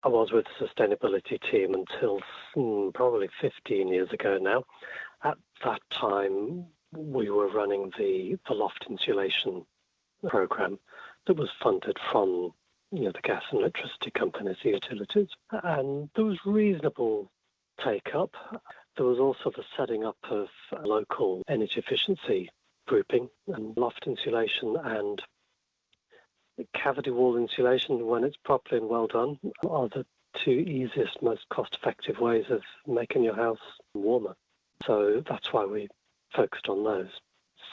I was with the sustainability team until probably 15 years ago now. At that time, we were running the loft insulation program that was funded from the gas and electricity companies, the utilities, and there was reasonable take-up. There was also the setting up of local energy efficiency grouping, and loft insulation and cavity wall insulation, when it's properly and well done, are the two easiest, most cost-effective ways of making your house warmer. So that's why we focused on those.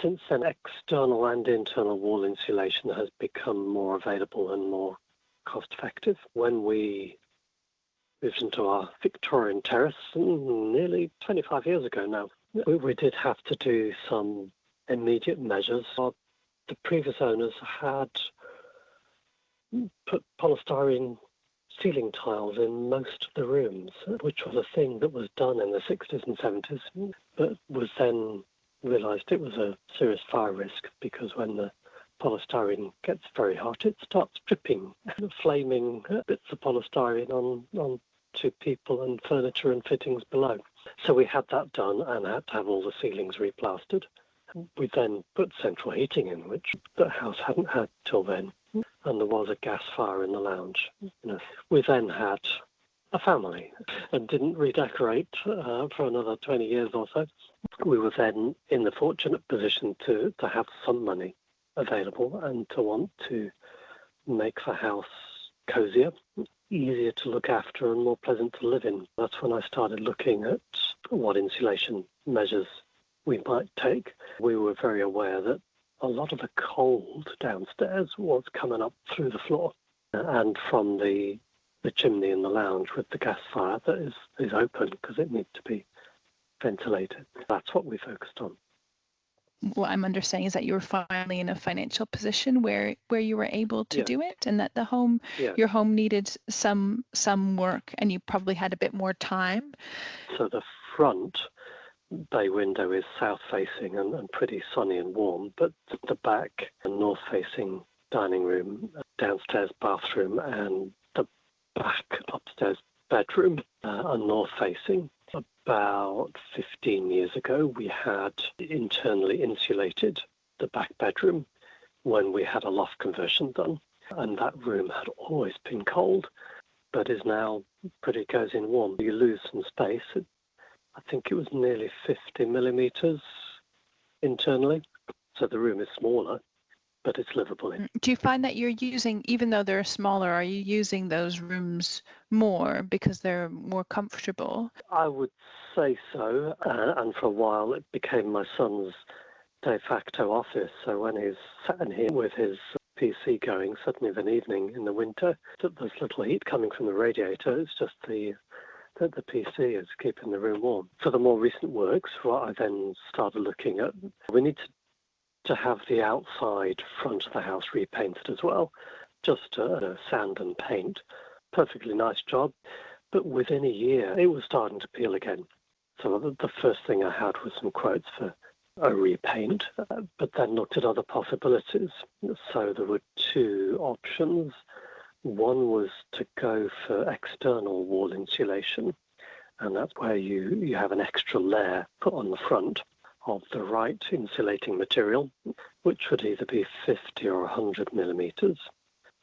Since then, external and internal wall insulation has become more available and more cost-effective. When we moved into our Victorian terrace nearly 25 years ago now, we did have to do some immediate measures. The previous owners had put polystyrene ceiling tiles in most of the rooms, which was a thing that was done in the 60s and 70s, but was then realised it was a serious fire risk, because when the polystyrene gets very hot, it starts dripping, flaming bits of polystyrene on to people and furniture and fittings below. So we had that done and had to have all the ceilings replastered. We then put central heating in, which the house hadn't had till then, and there was a gas fire in the lounge. We then had a family and didn't redecorate for another 20 years or so. We were then in the fortunate position to have some money available and to want to make the house cosier, easier to look after and more pleasant to live in. That's when I started looking at what insulation measures we might take. We were very aware that a lot of the cold downstairs was coming up through the floor and from the chimney in the lounge with the gas fire that is open because it needs to be ventilated. That's what we focused on. What I'm understanding is that you were finally in a financial position where you were able to do it, and that your home needed some work, and you probably had a bit more time. So the front bay window is south facing and pretty sunny and warm, but the back and north facing dining room, downstairs bathroom, and the back upstairs bedroom are north facing. About 15 years ago, we had internally insulated the back bedroom when we had a loft conversion done, and that room had always been cold, but is now pretty cozy and warm. You lose some space. I think it was nearly 50 millimetres internally, so the room is smaller, but it's livable in. Do you find that you're using, even though they're smaller, are you using those rooms more because they're more comfortable? I would say so, and for a while it became my son's de facto office. So when he's sat in here with his PC going, suddenly of an evening in the winter, there's little heat coming from the radiator. It's just the PC is keeping the room warm. For the more recent works, what I then started looking at, we need to have the outside front of the house repainted as well, just sand and paint. Perfectly nice job, but within a year it was starting to peel again. So the first thing I had was some quotes for a repaint, but then looked at other possibilities. So there were two options. One was to go for external wall insulation, and that's where you have an extra layer put on the front of the right insulating material, which would either be 50 or 100 millimetres,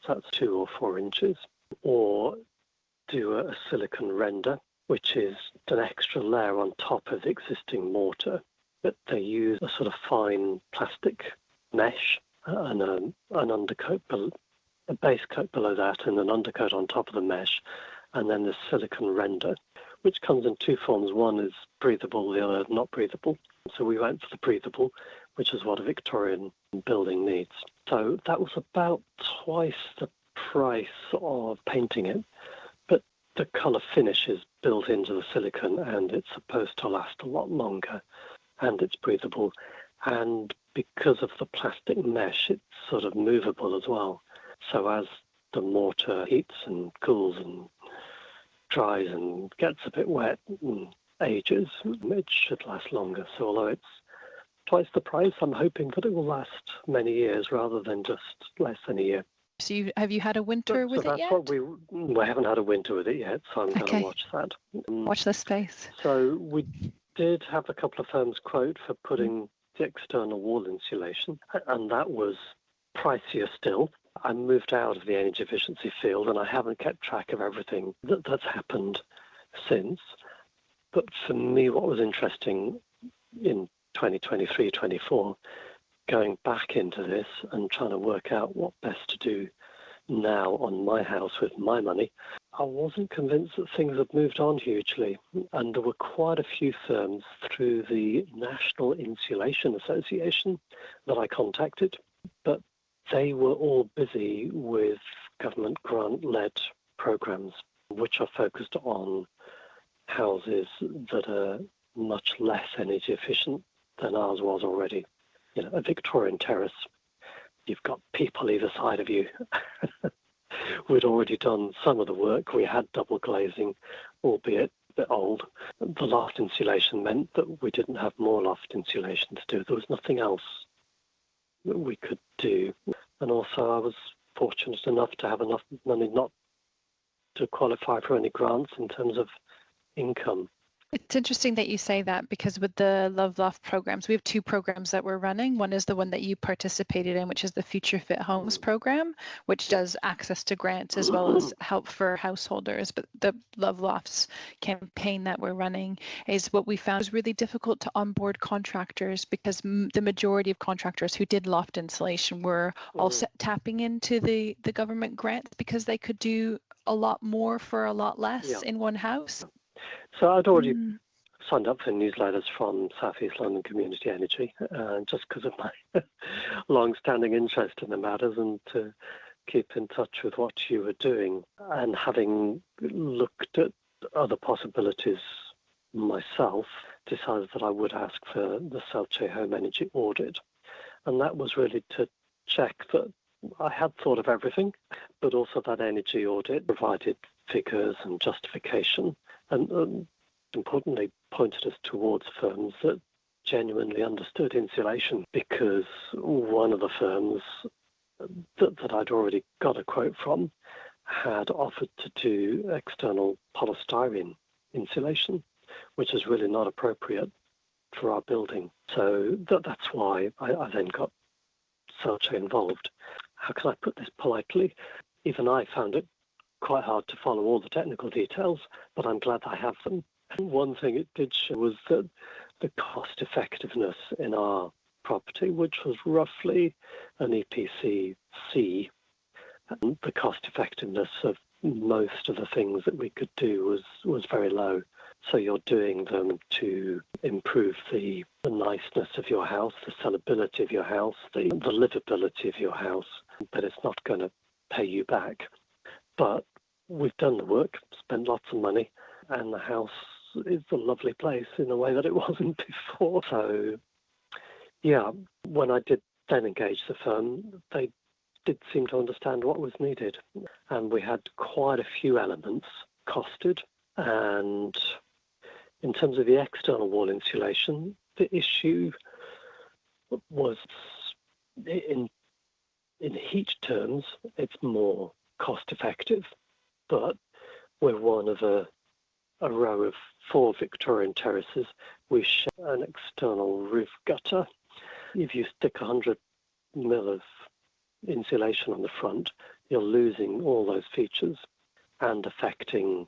so that's 2 or 4 inches, or do a silicon render, which is an extra layer on top of the existing mortar, but they use a sort of fine plastic mesh and an undercoat, a base coat below that and an undercoat on top of the mesh, and then the silicon render, which comes in two forms. One is breathable, the other not breathable. So we went for the breathable, which is what a Victorian building needs. So that was about twice the price of painting it, but the colour finish is built into the silicon and it's supposed to last a lot longer, and it's breathable. And because of the plastic mesh, it's sort of movable as well. So as the mortar heats and cools and dries and gets a bit wet and ages, it should last longer. So although it's twice the price, I'm hoping that it will last many years rather than just less than a year. So have you had a winter with it yet? What we haven't had a winter with it yet, so I'm going to watch that. Watch this space. So we did have a couple of firms quote for putting the external wall insulation, and that was pricier still. I moved out of the energy efficiency field, and I haven't kept track of everything that's happened since. But for me, what was interesting in 2023-24, going back into this and trying to work out what best to do now on my house with my money, I wasn't convinced that things had moved on hugely. And there were quite a few firms through the National Insulation Association that I contacted, but they were all busy with government grant-led programs, which are focused on houses that are much less energy efficient than ours was already. A Victorian terrace, you've got people either side of you. We'd already done some of the work. We had double glazing, albeit a bit old. The loft insulation meant that we didn't have more loft insulation to do. There was nothing else that we could do. And also I was fortunate enough to have enough money not to qualify for any grants in terms of income. It's interesting that you say that, because with the Love Loft programs, we have two programs that we're running. One is the one that you participated in, which is the Future Fit Homes program, which does access to grants as well as help for householders. But the Love Lofts campaign that we're running is what we found was really difficult to onboard contractors, because the majority of contractors who did loft insulation were also tapping into the government grants because they could do a lot more for a lot less in one house. So I'd already signed up for newsletters from South East London Community Energy, just because of my long-standing interest in the matters and to keep in touch with what you were doing. And having looked at other possibilities myself, decided that I would ask for the Selche Home Energy Audit. And that was really to check that I had thought of everything, but also that energy audit provided figures and justification, and importantly pointed us towards firms that genuinely understood insulation, because one of the firms that I'd already got a quote from had offered to do external polystyrene insulation, which is really not appropriate for our building. So that's why I then got Selche involved. How can I put this politely? Even I found it quite hard to follow all the technical details, but I'm glad I have them. And one thing it did show was that the cost effectiveness in our property, which was roughly an EPC C, and the cost effectiveness of most of the things that we could do was very low. So you're doing them to improve the niceness of your house, the sellability of your house, the livability of your house, but it's not going to pay you back. But we've done the work, spent lots of money, and the house is a lovely place in a way that it wasn't before. So, yeah, when I did then engage the firm, they did seem to understand what was needed. And we had quite a few elements costed. And in terms of the external wall insulation, the issue was, in heat terms, it's more cost effective, but we're one of a row of 4 Victorian terraces. We share an external roof gutter. If you stick 100 mil of insulation on the front, you're losing all those features and affecting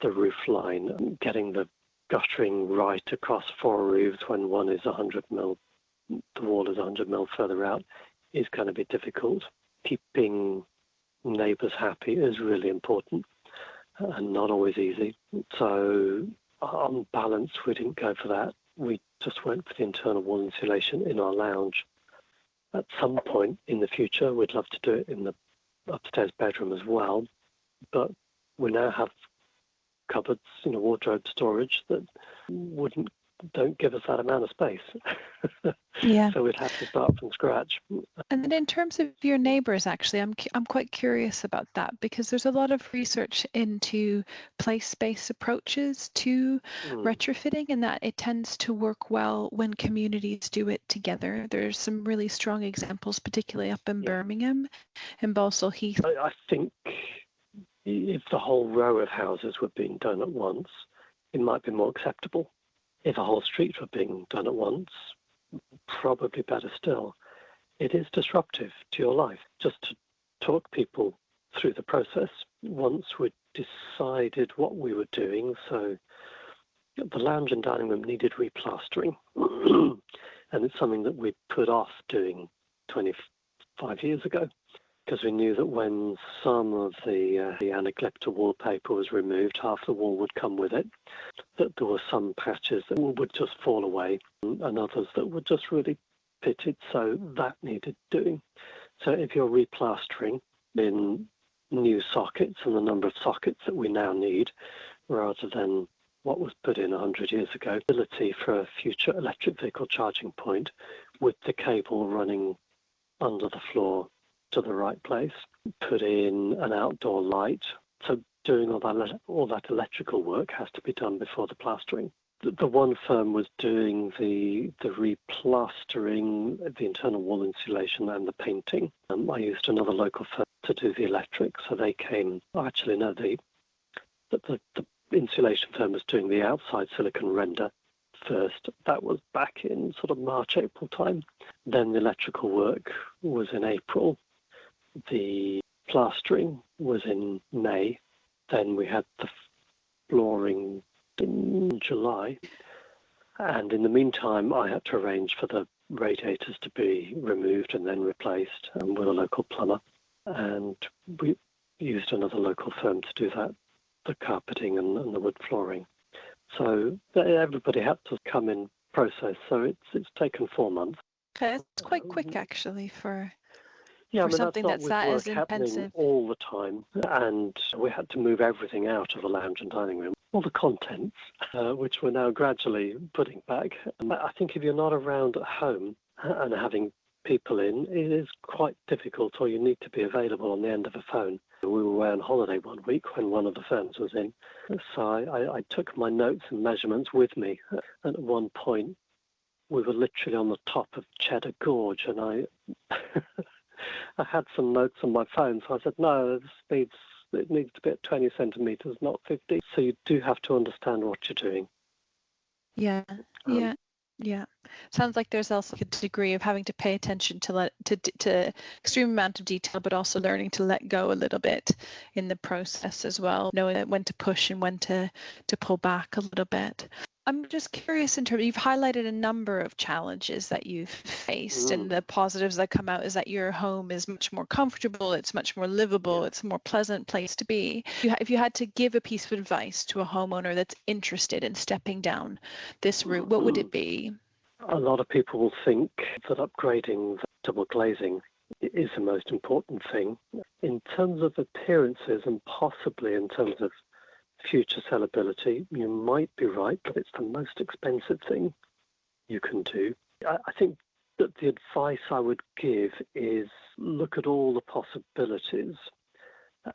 the roof line. Getting the guttering right across 4 roofs when one is 100 mil, the wall is 100 mil further out, is going to be difficult. Keeping neighbours happy is really important and not always easy. So on balance, we didn't go for that. We just went for the internal wall insulation in our lounge. At some point in the future, we'd love to do it in the upstairs bedroom as well, but we now have cupboards, wardrobe storage that wouldn't don't give us that amount of space. Yeah. So we'd have to start from scratch. And then in terms of your neighbours, actually, I'm quite curious about that, because there's a lot of research into place-based approaches to retrofitting, and that it tends to work well when communities do it together. There's some really strong examples, particularly up in Birmingham and Balsall Heath. I think if the whole row of houses were being done at once, it might be more acceptable. If a whole street were being done at once, probably better still. It is disruptive to your life. Just to talk people through the process, once we'd decided what we were doing, so the lounge and dining room needed replastering, and it's something that we put off doing 25 years ago, because we knew that when some of the anaglypta wallpaper was removed, half the wall would come with it, that there were some patches that would just fall away and others that were just really pitted, so that needed doing. So if you're replastering in new sockets and the number of sockets that we now need, rather than what was put in 100 years ago, ability for a future electric vehicle charging point with the cable running under the floor to the right place, put in an outdoor light. So doing all that electrical work has to be done before the plastering. The one firm was doing the replastering, the internal wall insulation and the painting. I used another local firm to do the electric, so they came. Actually, no, the insulation firm was doing the outside silicon render first. That was back in sort of March, April time. Then the electrical work was in April. The plastering was in May. Then we had the flooring in July. And in the meantime, I had to arrange for the radiators to be removed and then replaced with a local plumber. And we used another local firm to do that, the carpeting and the wood flooring. So everybody had to come in process. So it's taken 4 months. Okay, it's quite quick actually for something that's that as intensive all the time. And we had to move everything out of the lounge and dining room, all the contents, which we're now gradually putting back. I think if you're not around at home and having people in, it is quite difficult, or you need to be available on the end of a phone. We were away on holiday one week when one of the firms was in, so I took my notes and measurements with me. And at one point, we were literally on the top of Cheddar Gorge, and I had some notes on my phone, so I said, no, it needs to be at 20 centimetres, not 50. So you do have to understand what you're doing. Yeah. Sounds like there's also a degree of having to pay attention to extreme amount of detail, but also learning to let go a little bit in the process as well, knowing when to push and when to pull back a little bit. I'm just curious, in terms, you've highlighted a number of challenges that you've faced, and the positives that come out is that your home is much more comfortable, it's much more livable, it's a more pleasant place to be. If you had to give a piece of advice to a homeowner that's interested in stepping down this route, what would it be? A lot of people will think that upgrading the double glazing is the most important thing. In terms of appearances and possibly in terms of future sellability, you might be right, but it's the most expensive thing you can do. I think that the advice I would give is look at all the possibilities.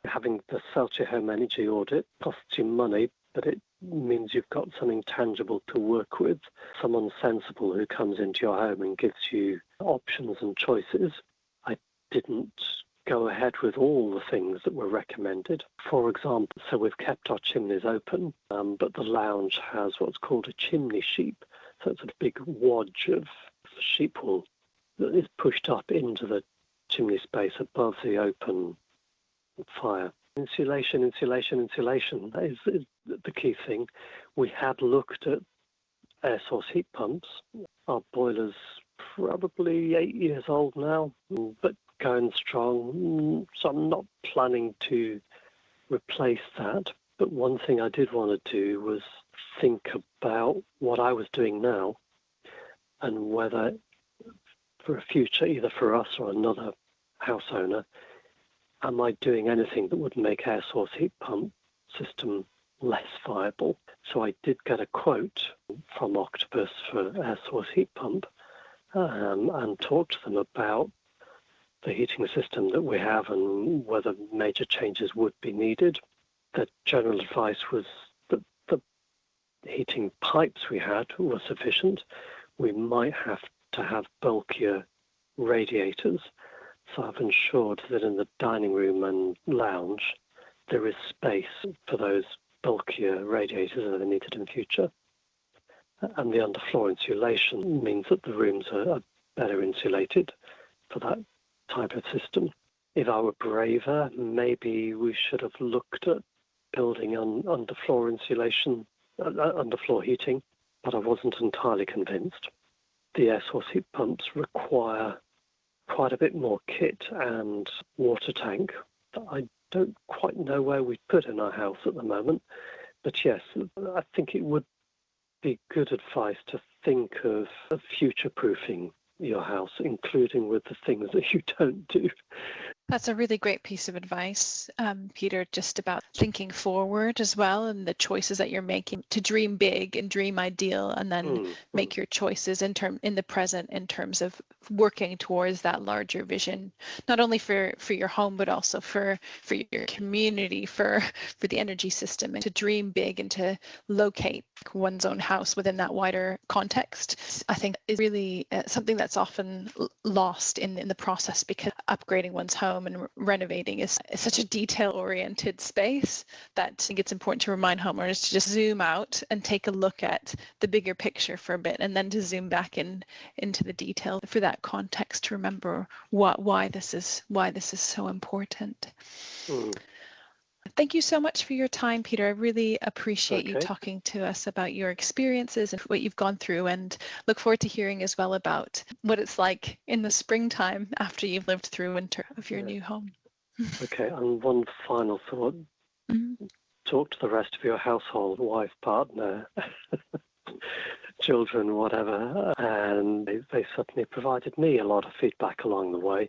Having the Celtic Home Energy Audit costs you money, but it means you've got something tangible to work with, someone sensible who comes into your home and gives you options and choices. I didn't go ahead with all the things that were recommended. For example, so we've kept our chimneys open, but the lounge has what's called a chimney sheep. So it's a big wadge of sheep wool that is pushed up into the chimney space above the open fire. Insulation is the key thing. We had looked at air source heat pumps. Our boiler's probably 8 years old now, but going strong, so I'm not planning to replace that. But one thing I did want to do was think about what I was doing now and whether for a future, either for us or another house owner, am I doing anything that would make air source heat pump system less viable? So I did get a quote from Octopus for air source heat pump and talked to them about the heating system that we have and whether major changes would be needed. The general advice was that the heating pipes we had were sufficient. We might have to have bulkier radiators. So I've ensured that in the dining room and lounge there is space for those bulkier radiators that are needed in future. And the underfloor insulation means that the rooms are better insulated for that type of system. If I were braver, maybe we should have looked at building on underfloor insulation, underfloor heating, but I wasn't entirely convinced. The air source heat pumps require quite a bit more kit and water tank that I don't quite know where we put in our house at the moment. But yes, I think it would be good advice to think of future-proofing your house, including with the things that you don't do. That's a really great piece of advice, Peter, just about thinking forward as well and the choices that you're making to dream big and dream ideal, and then make your choices in the present in terms of working towards that larger vision, not only for your home, but also for your community, for the energy system, and to dream big and to locate one's own house within that wider context. I think is really something that's often lost in the process, because upgrading one's home and renovating is such a detail-oriented space that I think it's important to remind homeowners to just zoom out and take a look at the bigger picture for a bit, and then to zoom back into the detail for that context, to remember why this is so important. Thank you so much for your time, Peter. I really appreciate you talking to us about your experiences and what you've gone through, and look forward to hearing as well about what it's like in the springtime after you've lived through winter of your new home. Okay, and one final thought. Talk to the rest of your household, wife, partner, children, whatever, and they certainly provided me a lot of feedback along the way.